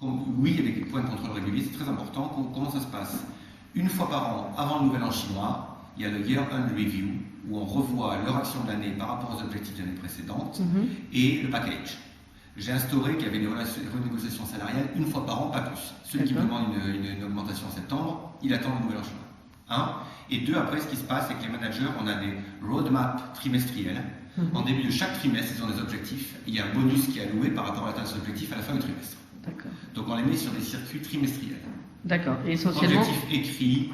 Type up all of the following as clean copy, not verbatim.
Oui, il y a des points de contrôle réguliers, c'est très important. Comment ça se passe? Une fois par an, avant le nouvel an chinois, il y a le Year End Review, où on revoit leur action de l'année par rapport aux objectifs de l'année précédente, et le package. J'ai instauré qu'il y avait une renégociation salariale une fois par an, pas plus. Celui qui me demande une augmentation en septembre, il attend le nouvel an chinois. Un. Et deux, après, ce qui se passe, c'est que les managers, on a des roadmaps trimestriels. En début de chaque trimestre, ils ont des objectifs. Il y a un bonus qui est alloué par rapport à l'atteinte de ces objectifs à la fin du trimestre. Donc on les met sur des circuits trimestriels. D'accord. Et essentiellement. Objectifs écrits,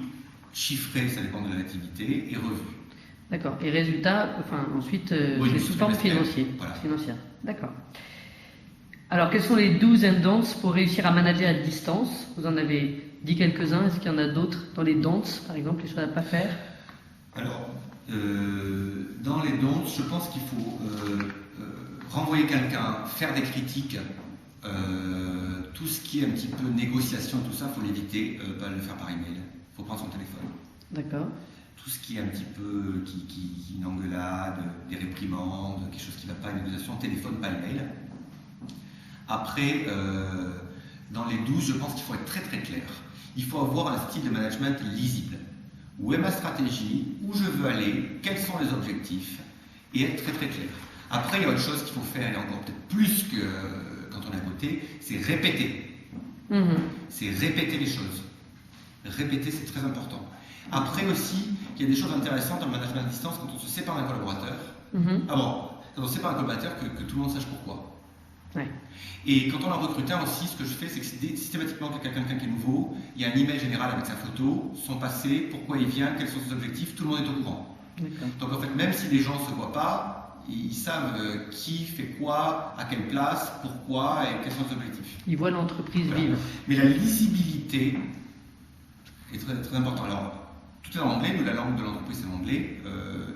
chiffrés, ça dépend de l'activité, et revus. D'accord. Et résultats, ensuite, c'est sous forme financière. D'accord. Alors, quels sont les do's and don'ts pour réussir à manager à distance? Vous en avez dit quelques-uns. Est-ce qu'il y en a d'autres dans les don'ts, par exemple, les choses à ne pas faire? Alors, dans les don'ts, je pense qu'il faut renvoyer quelqu'un, faire des critiques. Tout ce qui est un petit peu négociation, tout ça, il faut l'éviter, pas le faire par email. Il faut prendre son téléphone. D'accord. Tout ce qui est un petit peu une engueulade, des réprimandes, quelque chose qui ne va pas, une négociation, téléphone, pas email. Après, dans les 12, je pense qu'il faut être très très clair. Il faut avoir un style de management lisible. Où est ma stratégie? Où je veux aller? Quels sont les objectifs? Et être très très clair. Après, il y a autre chose qu'il faut faire, et encore peut-être plus que quand on est à côté, c'est répéter. C'est répéter les choses. Répéter, c'est très important. Après aussi, il y a des choses intéressantes dans le management à distance quand on se sépare d'un collaborateur. Quand on se sépare d'un collaborateur, que tout le monde sache pourquoi. Ouais. Et quand on a recruté aussi, ce que je fais, c'est que systématiquement, quand quelqu'un qui est nouveau, il y a un email général avec sa photo, son passé, pourquoi il vient, quels sont ses objectifs, tout le monde est au courant. Donc en fait, même si les gens ne se voient pas, ils savent qui fait quoi, à quelle place, pourquoi et quels sont les objectifs. Ils voient l'entreprise vivre. Mais la lisibilité est très, très importante. Alors, tout est en anglais, nous la langue de l'entreprise c'est l'anglais.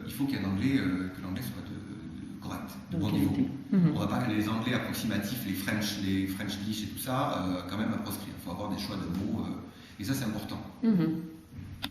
Il faut qu'il y ait un anglais, que l'anglais soit correct, de bon niveau. On va pas les anglais approximatifs, les French dish et tout ça, quand même à proscrire. Il faut avoir des choix de mots, et ça c'est important.